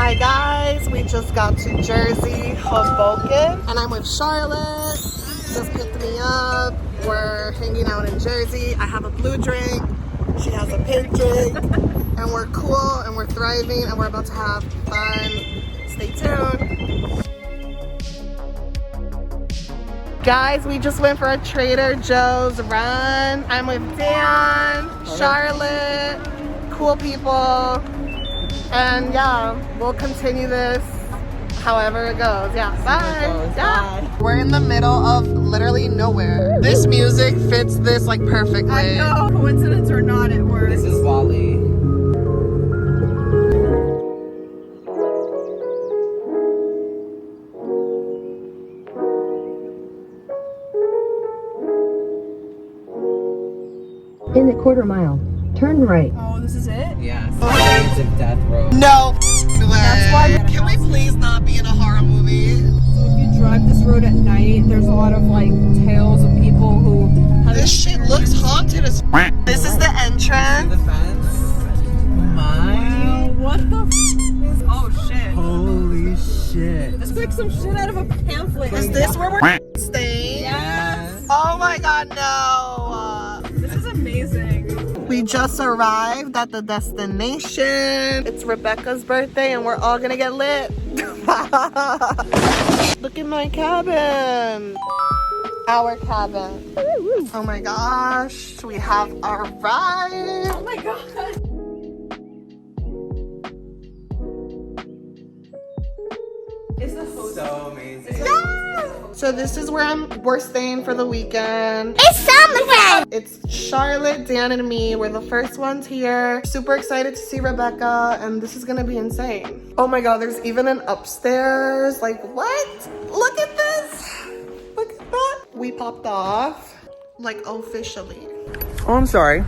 Hi guys, we just got to Jersey, Hoboken, and I'm with Charlotte. Just picked me up. We're hanging out in Jersey. I have a blue drink, she has a pink drink, and we're cool and we're thriving and we're about to have fun. Stay tuned. Guys, we just went for a Trader Joe's run. I'm with Dan, Charlotte, cool people. And yeah, we'll continue this however it goes. Yeah, bye. Yeah. We're in the middle of literally nowhere. This music fits this like perfectly. I know, coincidence or not, it works. This is Wally. In the quarter mile, turn right. Oh, this is it? Yes. Shades of Death Row. No way. That's why. Can we please not be in a horror movie? So if you drive this road at night, there's a lot of like tales of people who have This shit looks haunted as f. This is the entrance. The fence. My. What the f? Oh shit. Holy shit. It's like some shit out of a pamphlet. Is this where we're staying? Yes. Oh my god, no. This is amazing. We just arrived at the destination. It's Rebecca's birthday and we're all gonna get lit. Look at my cabin. Our cabin. Oh my gosh, we have arrived. Oh my god. Is the host So amazing. So this is where we're staying for the weekend. It's summertime! It's Charlotte, Dan, and me. We're the first ones here. Super excited to see Rebecca, and this is gonna be insane. Oh my god, there's even an upstairs. Like, what? Look at this. Look at that. We popped off, like, officially. Oh, I'm sorry.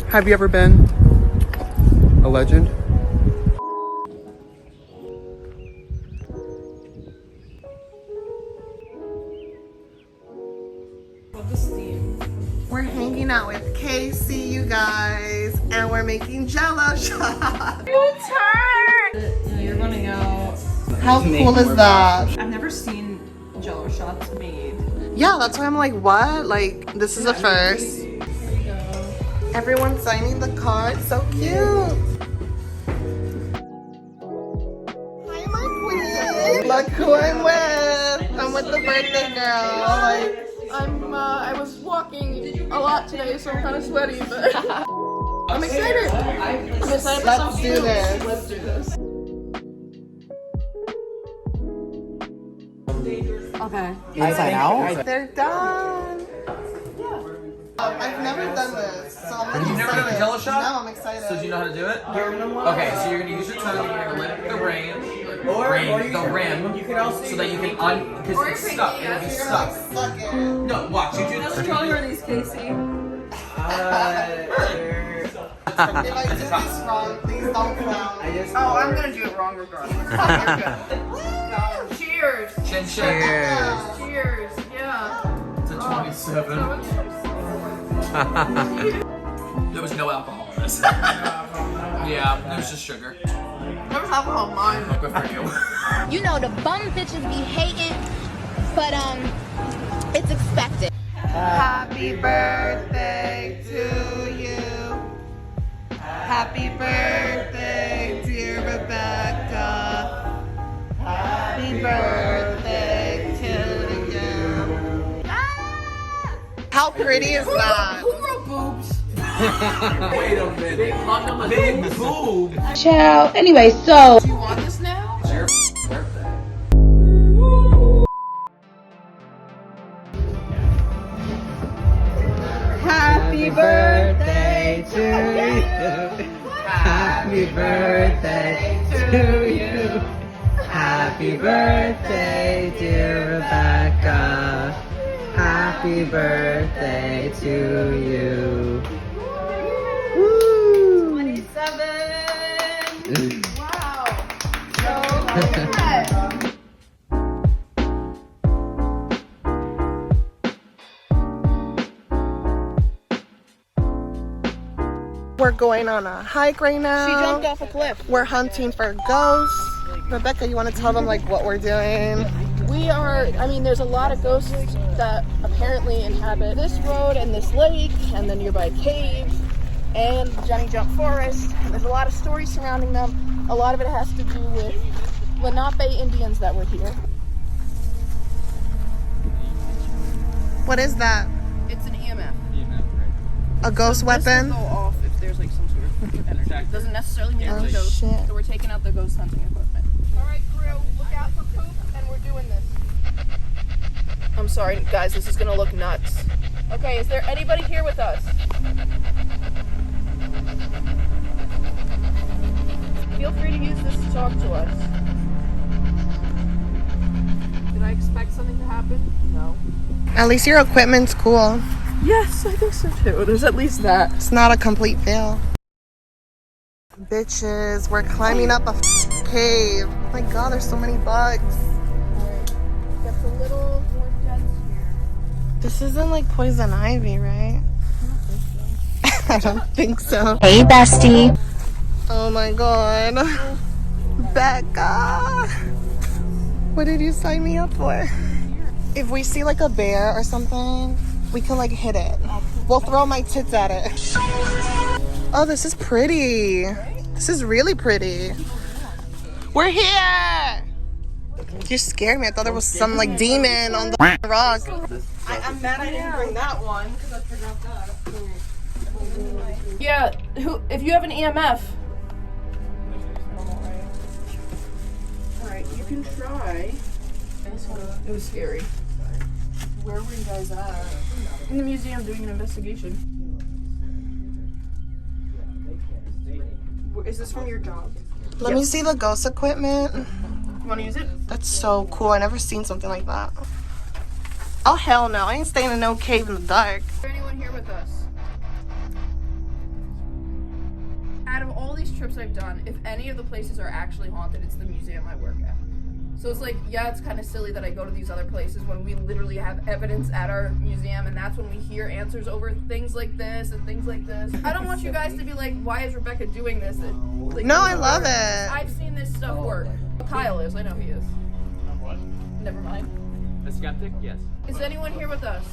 Have you ever been a legend? We're hanging out with Casey, you guys, and we're making Jello shots. You're running out. How cool is that? I've never seen Jello shots made. Yeah, that's why I'm like, what? Like, this is a first. There you go. Everyone's signing the card. So cute. Hi, my queen. Look who I'm with. I'm with the birthday girl. Like, I was walking a lot today, so I'm kind of sweaty, but I'm excited. I'm excited for let's do this. Let's do this. Okay. Inside out? They're done. I've never done this, so I'm really You've never excited. done a Jello shot? No, I'm excited. So do you know how to do it? Okay, so you're gonna use your tongue, you're gonna lift the rim, You can also so that you can because it's stuck. It'll be stuck. Suck it. No, watch. You do How this. strong are these, Casey? If I do this wrong, please don't clown me. Oh, I'm gonna do it wrong regardless. Cheers. Chin chin. Cheers. Yeah. It's a 27. There was no alcohol in this. Yeah, it was just sugar. There was alcohol in mine. Good for you. You know the bum bitches be hating, but it's expected. Happy birthday to you. Happy birthday, dear Rebecca. Happy birthday to you. How pretty is that? Who wrote boobs? Wait a minute. Big boob. Ciao. Anyway, so. Do you want this now? It's your birthday. Happy birthday to you. Happy birthday to you. Happy birthday, dear Rebecca. Happy birthday to you. Woo! 27. Wow. So We're going on a hike right now. she jumped off a cliff. We're hunting for ghosts. Rebecca, you want to tell them like what we're doing? We are, I mean, there's a lot of ghosts that apparently inhabit this road and this lake and the nearby cave and Johnny Jump Forest. And there's a lot of stories surrounding them. A lot of it has to do with Lenape Indians that were here. What is that? It's an EMF. A ghost This weapon? will go off if there's like some sort of energy. It doesn't necessarily mean it's a ghost. shit. So we're taking out the ghost hunting equipment. All right, crew, look out for poop, and we're doing this. I'm sorry, guys, this is gonna look nuts. Okay, is there anybody here with us? Feel free to use this to talk to us. Did I expect something to happen? No. At least your equipment's cool. Yes, I think so too. There's at least that. It's not a complete fail. Bitches, we're climbing up a cave. Oh my god, there's so many bugs. Gets a little more dense here. This isn't like poison ivy, right? I don't think so. Hey, bestie. Oh my god. Becca! What did you sign me up for? If we see like a bear or something, we can like hit it. We'll throw my tits at it. Oh, this is pretty. This is really pretty. We're here! You scared me. I thought there was some like demon on the rock. I'm mad I didn't bring that one because I forgot that. Yeah, if you have an EMF. Alright, you can try. It was scary. Where were you guys at? In the museum doing an investigation. Is this from your job? Let me see the ghost equipment. You want to use it? That's so cool. I never seen something like that. Oh hell no, I ain't staying in no cave in the dark. Is there anyone here with us? Out of all these trips I've done, if any of the places are actually haunted, it's the museum I work at. So it's like, yeah, it's kind of silly that I go to these other places when we literally have evidence at our museum, and that's when we hear answers over things like this and things like this. I don't want you guys to be like, why is Rebecca doing this? Like, No, I love it. I've seen this stuff work. Kyle is, I know he is. What? Never mind. A skeptic? Yes. Is anyone here with us?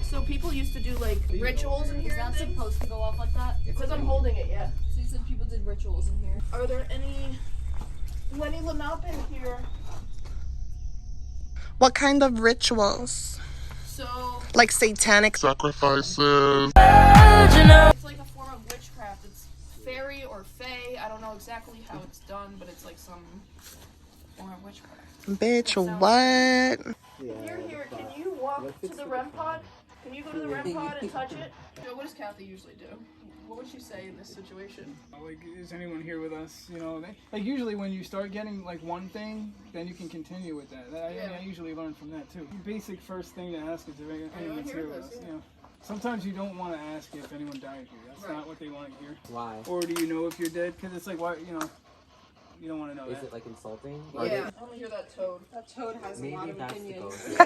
So people used to do like rituals in here. Is that supposed to go off like that? Because I'm holding it, yeah. So you said people did rituals in here. Are there any Lenape here? What kind of rituals? So Like satanic sacrifices. it's like a form of witchcraft. It's fairy or fae. I don't know exactly how it's done, but it's like some form of witchcraft. Bitch, what? If you're here, can you walk to the REM pod? Can you go to the REM pod and touch it? Joe, what does Kathy usually do? What would she say in this situation? Like, is anyone here with us? You know, like usually when you start getting like one thing, then you can continue with that. I usually learn from that too. Basic first thing to ask is if anyone's here with us. You know, sometimes you don't want to ask if anyone died here. That's not what they want to hear. Why? Or do you know if you're dead? Because it's like, why? You know, you don't want to know Is that. it like insulting? Yeah, I want to hear that toad. That toad has Maybe a lot of that's the opinions. ghost.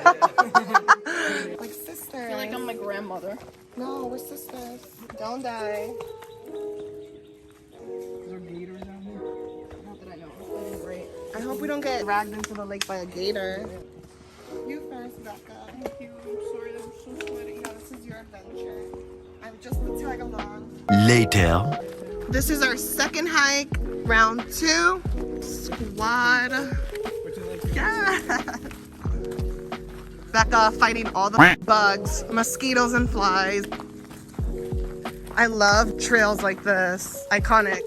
Like sisters. I feel like I'm my grandmother. No, we're sisters. Don't die. Is there gators out here? Not that I know of. That'd be great. I hope we don't get dragged into the lake by a gator. You first, Becca. Thank you. I'm sorry that I'm so sweaty. Yeah, this is your adventure. I'm just the tag along. Later. This is our second hike, round 2. Squad. Which is like Yeah. Becca fighting all the bugs, mosquitoes and flies. I love trails like this. Iconic.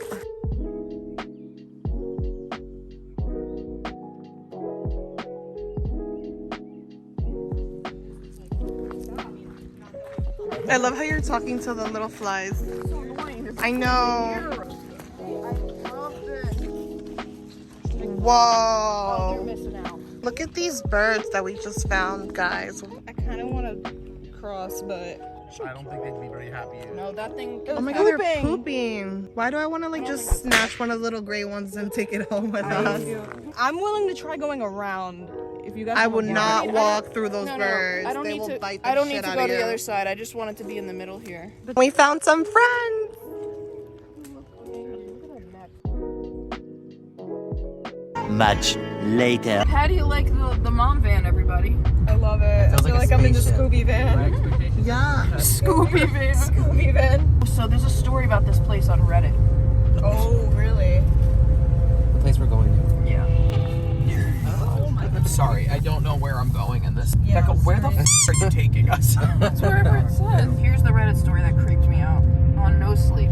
I love how you're talking to the little flies. I know. Whoa. Missing out. Look at these birds that we just found, guys. I kind of want to cross, but I don't think they'd be very happy. no, that thing. Oh my god, they're pooping. Why do I want to like just snatch one of the little gray ones and take it home with us? I'm willing to try going around. If you guys I wanna would go. not walk through those No, birds. I don't They need will to. bite the I don't shit need to out go of to the you. other side. I just want it to be in the middle here. We found some friends. much later. How do you like the mom van, everybody? I love it. I feel like I'm in the Scooby van. Yeah. Scooby van. Scooby van. So there's a story about this place on Reddit. Oh, really? The place we're going to. Yeah. I'm sorry, I don't know where I'm going in this. Yeah, Becca, where the f are you taking us? It's wherever it says. Here's the Reddit story that creeped me out on No Sleep.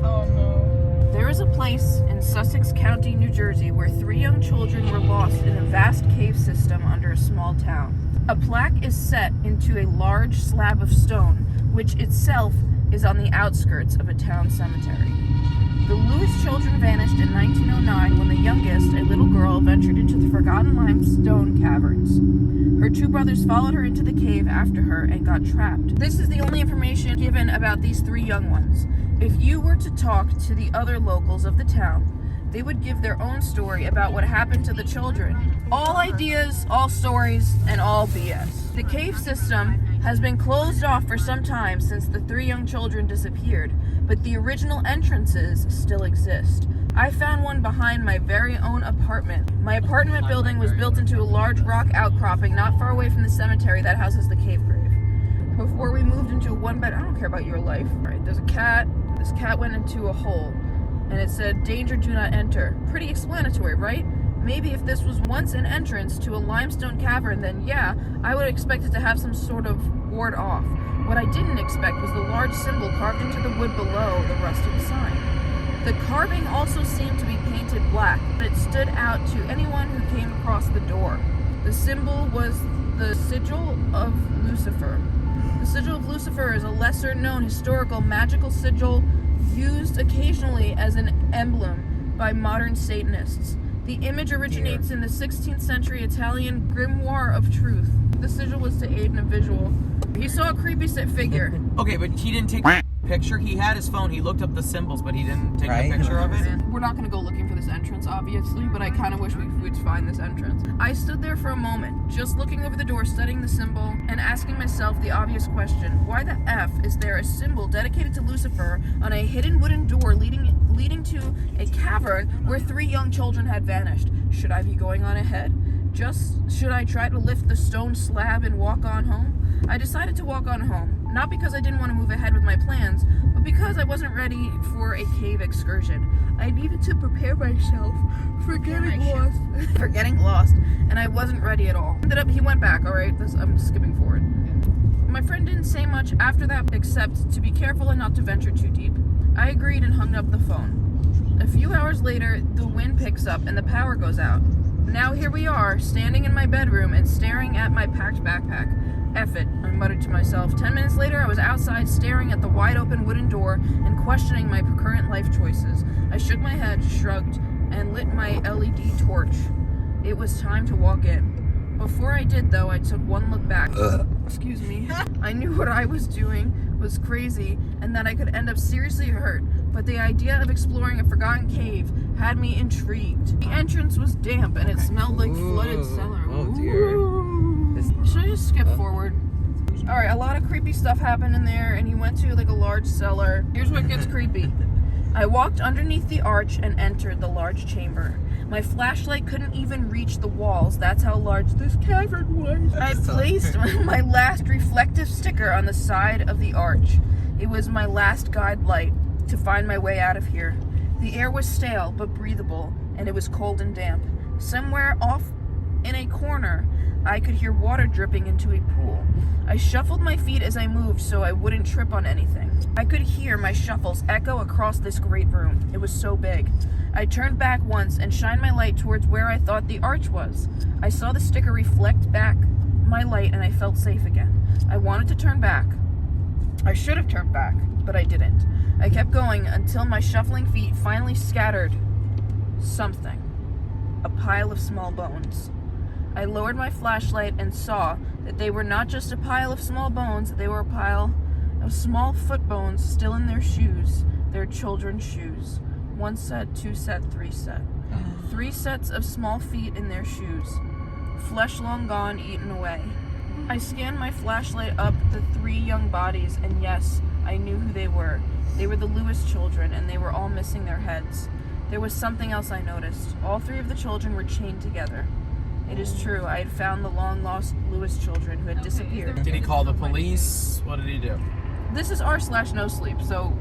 Oh, no. There is a place in Sussex County, New Jersey, where 3 young children were lost in a vast cave system under a small town. A plaque is set into a large slab of stone, which itself is on the outskirts of a town cemetery. The Lewis children vanished in 1909 when the youngest, a little girl, ventured into the forgotten limestone caverns. Her 2 brothers followed her into the cave after her and got trapped. This is the only information given about these 3 young ones. If you were to talk to the other locals of the town, they would give their own story about what happened to the children. All ideas, all stories, and all BS. The cave system has been closed off for some time since the 3 young children disappeared, but the original entrances still exist. I found one behind my very own apartment. My apartment building was built into a large rock outcropping not far away from the cemetery that houses the cave grave. Before we moved into a 1-bed, I don't care about your life. Right, there's a cat. This cat went into a hole, and it said, "Danger, do not enter." Pretty explanatory, right? Maybe if this was once an entrance to a limestone cavern, then yeah, I would expect it to have some sort of ward off. What I didn't expect was the large symbol carved into the wood below the rusted sign. The carving also seemed to be painted black, but it stood out to anyone who came across the door. The symbol was the sigil of Lucifer. The sigil of Lucifer is a lesser-known historical magical sigil used occasionally as an emblem by modern Satanists. The image originates in the 16th century Italian grimoire of truth. The sigil was to aid in a visual. He saw a creepy figure. Okay, but he didn't take a picture. He had his phone. He looked up the symbols, but he didn't take a picture of it. We're not going to go looking for this entrance, obviously, but I kind of wish we would find this entrance. I stood there for a moment, just looking over the door, studying the symbol, and asking myself the obvious question: why the F is there a symbol dedicated to Lucifer on a hidden wooden door leading to a cavern where 3 young children had vanished? Should I be going on ahead? Should I try to lift the stone slab and walk on home? I decided to walk on home, not because I didn't want to move ahead with my plans, but because I wasn't ready for a cave excursion. I needed to prepare myself for getting lost, and I wasn't ready at all. He went back, alright? I'm skipping forward. My friend didn't say much after that except to be careful and not to venture too deep. I agreed and hung up the phone. A few hours later, the wind picks up and the power goes out. Now here we are, standing in my bedroom and staring at my packed backpack. F it, I muttered to myself. 10 minutes later, I was outside staring at the wide-open wooden door and questioning my current life choices. I shook my head, shrugged, and lit my LED torch. It was time to walk in. Before I did, though, I took one look back. Excuse me. I knew what I was doing was crazy and that I could end up seriously hurt, but the idea of exploring a forgotten cave had me intrigued. The entrance was damp and it smelled like flooded cellar. Oh dear. Should I just skip forward? Alright, a lot of creepy stuff happened in there, and he went to like a large cellar. Here's what gets creepy. I walked underneath the arch and entered the large chamber. My flashlight couldn't even reach the walls. That's how large this cavern was. I placed my last reflective sticker on the side of the arch. It was my last guide light to find my way out of here. The air was stale but breathable, and it was cold and damp. Somewhere off in a corner, I could hear water dripping into a pool. I shuffled my feet as I moved so I wouldn't trip on anything. I could hear my shuffles echo across this great room. It was so big. I turned back once and shined my light towards where I thought the arch was. I saw the sticker reflect back my light and I felt safe again. I wanted to turn back. I should have turned back, but I didn't. I kept going until my shuffling feet finally scattered something. A pile of small bones. I lowered my flashlight and saw that they were not just a pile of small bones, they were a pile of small foot bones still in their shoes, their children's shoes. 1 set, 2 set, 3 set. 3 sets of small feet in their shoes. Flesh long gone, eaten away. I scanned my flashlight up the 3 young bodies, and yes, I knew who they were. They were the Lewis children, and they were all missing their heads. There was something else I noticed. All 3 of the children were chained together. It is true, I had found the long-lost Lewis children who had disappeared. Did he call the police? What did he do? This is r/no sleep, so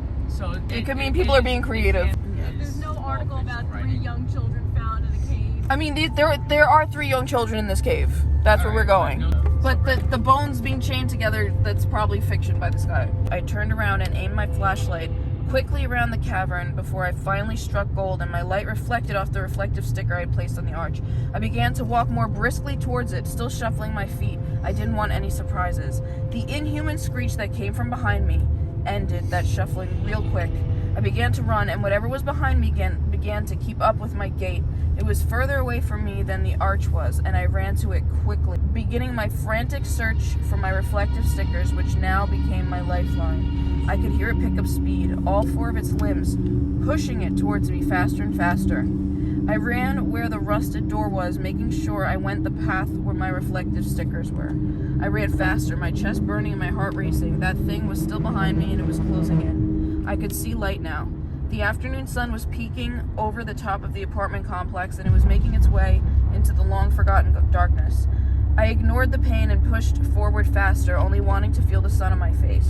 it could mean people are being creative. There's no article about 3 young children found in a cave. I mean, there are 3 young children in this cave. That's where we're going. But the bones being chained together, that's probably fiction by this guy. I turned around and aimed my flashlight quickly around the cavern before I finally struck gold and my light reflected off the reflective sticker I had placed on the arch. I began to walk more briskly towards it, still shuffling my feet. I didn't want any surprises. The inhuman screech that came from behind me ended that shuffling real quick. I began to run, and whatever was behind me began to keep up with my gait. It was further away from me than the arch was, and I ran to it quickly, beginning my frantic search for my reflective stickers, which now became my lifeline. I could hear it pick up speed, all 4 of its limbs, pushing it towards me faster and faster. I ran where the rusted door was, making sure I went the path where my reflective stickers were. I ran faster, my chest burning and my heart racing. That thing was still behind me, and it was closing in. I could see light now. The afternoon sun was peeking over the top of the apartment complex, and it was making its way into the long-forgotten darkness. I ignored the pain and pushed forward faster, only wanting to feel the sun on my face.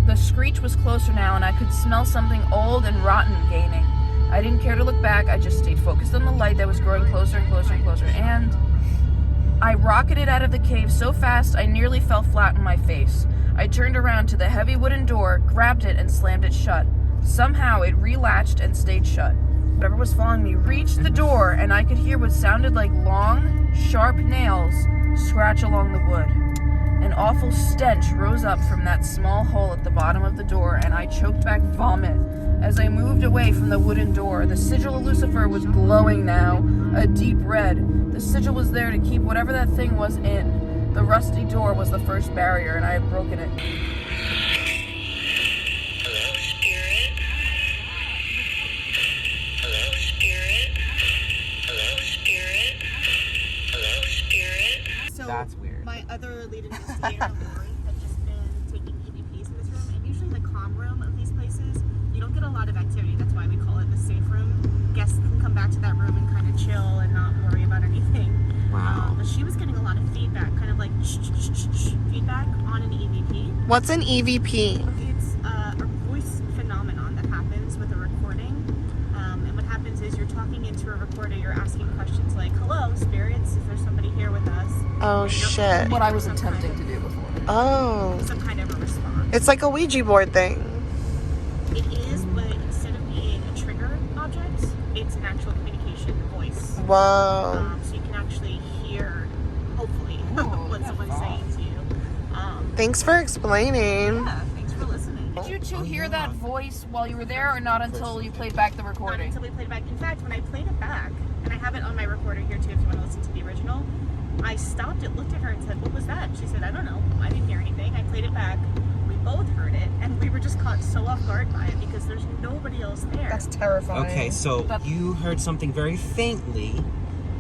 The screech was closer now, and I could smell something old and rotten gaining. I didn't care to look back, I just stayed focused on the light that was growing closer and closer and closer, and I rocketed out of the cave so fast I nearly fell flat on my face. I turned around to the heavy wooden door, grabbed it, and slammed it shut. Somehow it relatched and stayed shut. Whatever was following me reached the door, and I could hear what sounded like long, sharp nails scratch along the wood. An awful stench rose up from that small hole at the bottom of the door, and I choked back vomit. As I moved away from the wooden door, the sigil of Lucifer was glowing now, a deep red. The sigil was there to keep whatever that thing was in. The rusty door was the first barrier, and I had broken it. That's weird. My other lead investigator, Lori, had just been taking EVPs in this room, and usually the comm room of these places, you don't get a lot of activity. That's why we call it the safe room. Guests can come back to that room and kind of chill and not worry about anything. Wow. But she was getting a lot of feedback, kind of like feedback on an EVP. What's an EVP? It's a voice phenomenon that happens with a recording. And what happens is you're talking into a recorder, you're asking questions like, hello, spirits, is there somebody here with us? Oh, shit. What I was attempting to do before. Oh. Some kind of a response. It's like a Ouija board thing. It is, but instead of being a trigger object, it's an actual communication voice. Whoa. So you can actually hear, hopefully, what someone's saying to you. Thanks for explaining. Yeah, thanks for listening. Did you two hear that voice while you were there, or not until you played back the Not recording? until we played it back. In fact, when I played it back, and I have it on my recorder here too if you want to listen to the original, I stopped it, looked at her and said, what was that? She said, I don't know. I didn't hear anything. I played it back. We both heard it, and we were just caught so off guard by it because there's nobody else there. That's terrifying. Okay, so you heard something very faintly,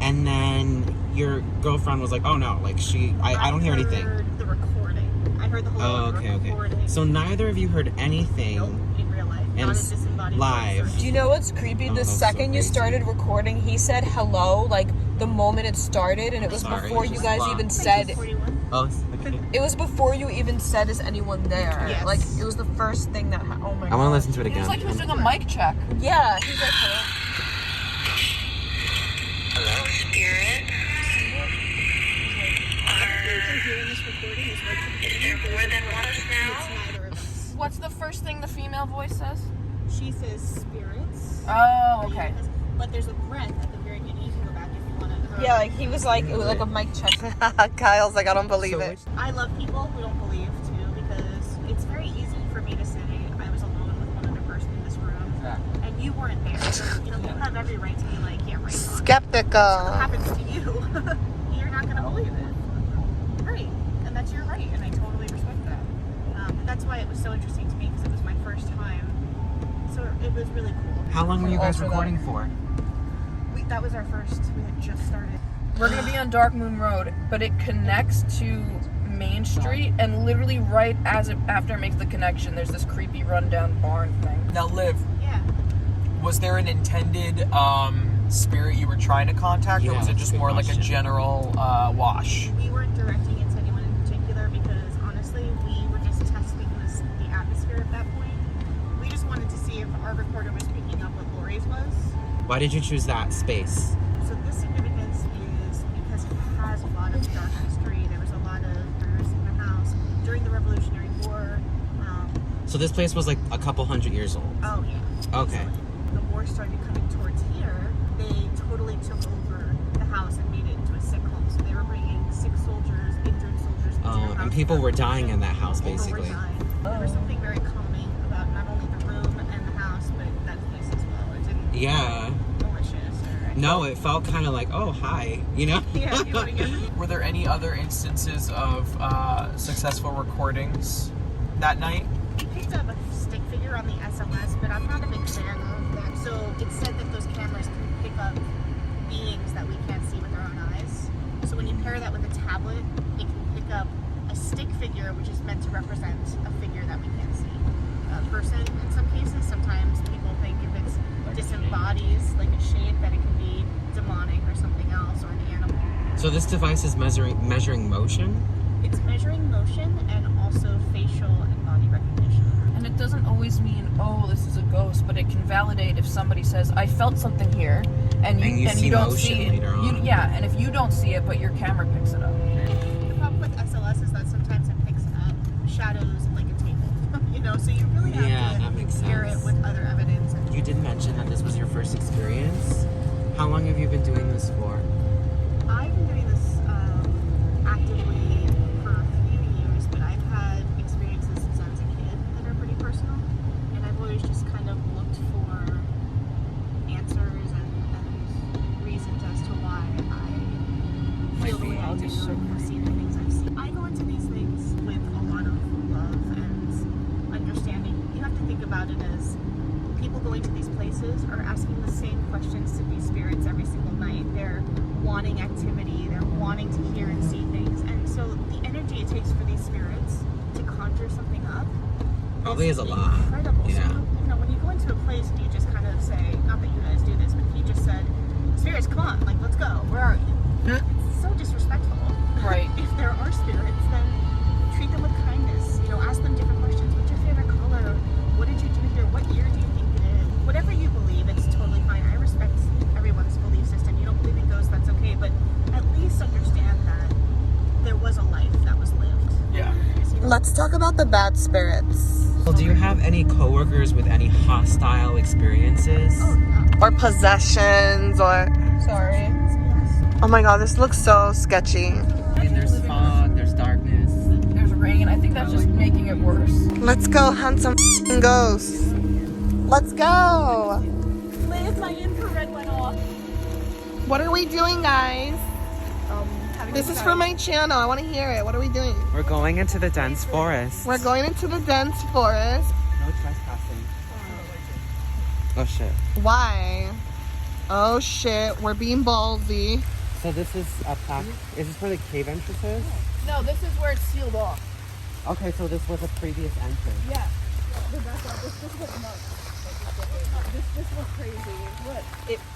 and then your girlfriend was like, oh no, like I don't hear anything. I heard the recording. I heard the whole recording. Okay. So neither of you heard anything. Nope, in real life. And Not a it's disembodied live. voice or Do you know what's creepy? Oh, The that's so second you crazy. started recording, he said hello, like the moment it started, and it was Sorry, before you just guys locked. even Thank said. you, 41. Oh, okay. It was before you even said, "Is anyone there?" Yes. Like it was the first thing that. Oh my god. I want to listen to it It again. was like he was doing a mic check. Yeah. He's like, hello. Hello, Spirit. Is there more than one of us now? Neither of us. What's the first thing the female voice says? She says spirits. Oh, okay. But there's a breath at the very beginning. You can go back if you want to. Yeah, like he was like it was like a mic check. Kyle's like, I don't believe it. I love people who don't believe too because it's very easy for me to say I was alone with one other person in this room and you weren't there. So, you have every right to be like, yeah, right. Skeptical. What happens to you? You're not going to believe it. Right. And that's your right. And I totally respect that. But that's why it was so interesting to me because it was my first time. So it was really cool. How long were you guys recording for? That was our first. We had just started. We're gonna be on Dark Moon Road, but it connects to Main Street, and literally right after it makes the connection, there's this creepy rundown barn thing. Now, Liv, Yeah. Was there an intended spirit you were trying to contact, or was it just more like a general wash? We weren't directing it to anyone in particular because honestly, we were just testing the atmosphere at that point. We just wanted to see if our recorder was picking up what Lori's was. Why did you choose that space? So the significance is because it has a lot of dark history. There was a lot of murders in the house during the Revolutionary War. So this place was like a couple hundred years old. Oh yeah. Okay. The war started coming towards here. They totally took over the house and made it into a sick home. So they were bringing sick soldiers, injured soldiers into the house. And people were dying in that house, People were basically. dying. There was something very calming about not only the room and the house, but that place as well. It didn't Yeah. feel malicious or No, it felt kind of like, oh, hi, you know? yeah, you want to get Were there any other instances of successful recordings that night? We picked up a stick figure on the SLS, but I'm not a big fan of that. So it said that those cameras can pick up beings that we can't see with our own eyes. So when you pair that with a tablet, it can pick up a stick figure, which is meant to represent a figure that we can't see. A person in some cases. Sometimes people think if it's disembodies, like a shape, that it can be demonic or something else, or an animal. So this device is measuring motion? It's measuring motion and also facial and body recognition. And it doesn't always mean, oh, this is a ghost, but it can validate if somebody says, I felt something here, and you see don't motion see it. later on. Yeah, and if you don't see it, but your camera picks it up. The problem with SLS is that sometimes it picks up shadows like a table, you know, so you really have that makes to pair it sense. with other evidence. You did mention that this was your first experience. How long have you been doing this for? I've been doing this actively for a few years, but I've had experiences since I was a kid that are pretty personal, and I've always just kind of looked for answers and reasons as to why I feel the way I do and have seen the things I've seen. I go into these things with a lot of love and understanding. You have to think about it as people going to these places are asking the same questions to these spirits every single night. They're wanting activity, they're wanting to hear and see things, and so the energy it takes for these spirits to conjure something up Probably is a lot. incredible. Yeah. So, you know, when you go into a place and you just kind of say, not that you guys do this, but if you just said, spirits, come on, like, let's go, where are you? It's so disrespectful. Right. If there are spirits, then treat them with kindness. You know, ask them different questions. What's your favorite color? What did you do here? What year do you think it is? Whatever you believe, it's totally fine. I respect everyone's belief system. You don't believe in ghosts, that's okay, but at least understand that there was a life that was lived. Yeah. Let's talk about the bad spirits. Well, do you have any coworkers with any hostile experiences? Or possessions, or... Sorry. Oh my god, this looks so sketchy. And there's fog, there's darkness. There's rain. I think that's just making it worse. Let's go hunt some f***ing ghosts. Let's go. Liz, my infrared went off. What are we doing, guys? This is for my channel. I want to hear it. What are we doing? We're going into the dense forest. We're going into the dense forest. No trespassing. Oh shit. Why? Oh shit, we're being ballsy. So this is a plaque. Is this for the cave entrances? No, this is where it's sealed off. Okay, so this was a previous entrance. Yeah. Rebecca, this went nuts. This went crazy. What?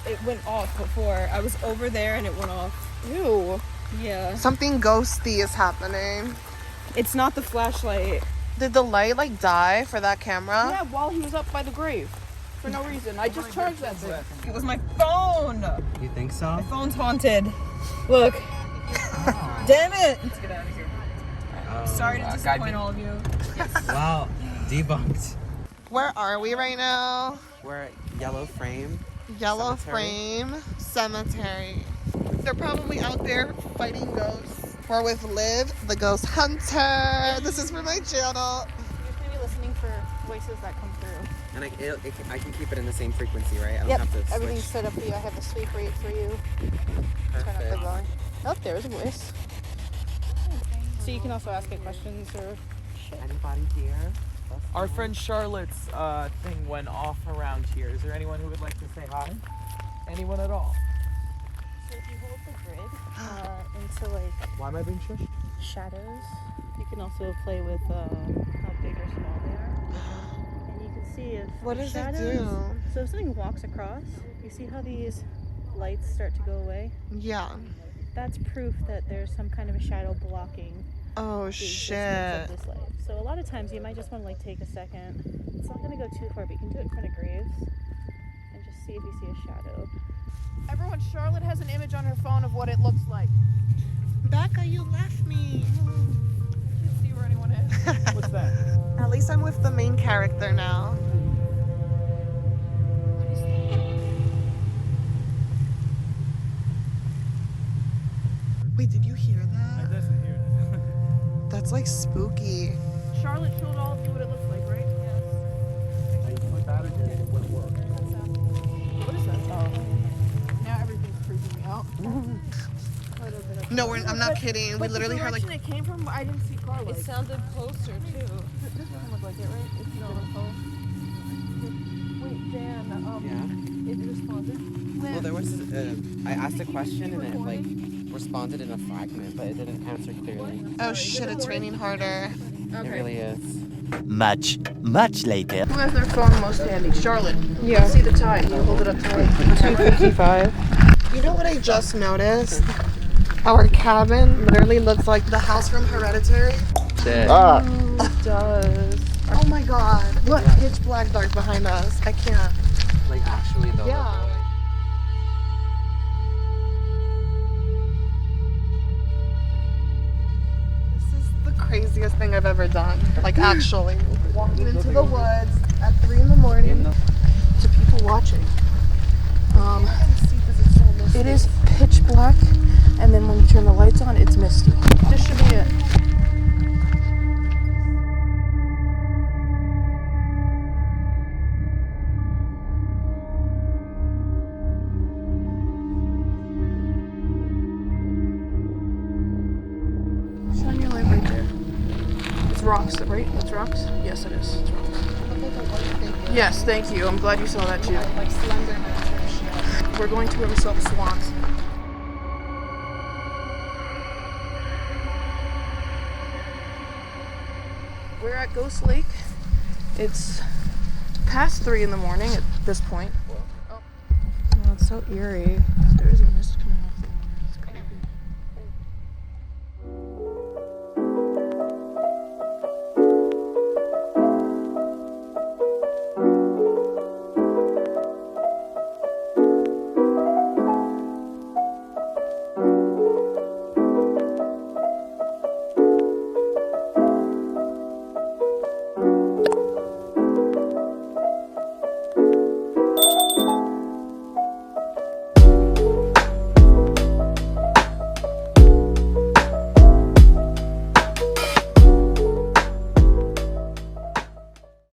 It went off before. I was over there and it went off. Ew. Yeah. Something ghosty is happening. It's not the flashlight. Did the light like die for that camera? Yeah, while he was up by the grave. For no reason. I just charged that thing. It was my phone. You think so? My phone's haunted. Look. Damn it. Let's get out of here. Sorry to disappoint all of you. Wow, debunked. Where are we right now? We're at Yellow Frame. Yellow Cemetery. Frame Cemetery. They're probably out there fighting ghosts. We're with Liv, the ghost hunter. This is for my channel. You're going to be listening for voices that come through. And I can keep it in the same frequency, right? I don't have to switch. Everything's set up for you. I have the sweep rate for you. Turn up the volume. Oh, there's a voice. So you can also ask it questions or Anybody here? Our friend Charlotte's thing went off around here. Is there anyone who would like to say hi? Anyone at all? So if you hold the grid into like Why am I being shushed? shadows, you can also play with how big or small they are. And you can see if What does it shadows. do? So if something walks across, you see how these lights start to go away? Yeah. That's proof that there's some kind of a shadow blocking Oh, the existence shit. of this light. So a lot of times you might just want to like take a second. It's not going to go too far, but you can do it in front of graves and just see if you see a shadow. Everyone, Charlotte has an image on her phone of what it looks like. Becca, you left me. I can't see where anyone is. What's that? At least I'm with the main character now. Wait, did you hear I that? definitely hear it. That's like spooky. Charlotte showed all of you what it looks like, right? What is that? Oh. Now everything's freaking me out. No, I'm not kidding. We literally heard like. The direction it came from, I didn't see car lights. It sounded closer too. This doesn't look like it, right? It's not close. Wait, Dan, Yeah. it responded. Well, there was. I asked a question and it like responded in a fragment, but it didn't answer clearly. Oh shit! It's raining harder. It really is. Much later. Who has their phone most handy? Charlotte. Yeah. Let's see the time. You hold it up tight. 2:55. You know what I just noticed? Our cabin literally looks like the house from Hereditary. Shit. It does. Oh my god. Look, pitch black dark behind us. I can't. Like actually though. Yeah. This is the craziest thing I've ever done. Like actually. Walking into the woods at 3 in the morning to people watching. It is pitch black, and then when you turn the lights on, it's misty. This should be it. Shine your light right there. It's rocks, right? It's rocks? Yes, it is. It's rocks. Yes, thank you. I'm glad you saw that too. Like Slenderman. We're going to where we saw the swans. We're at Ghost Lake. It's past 3 in the morning at this point. Oh, it's so eerie. There is a mist coming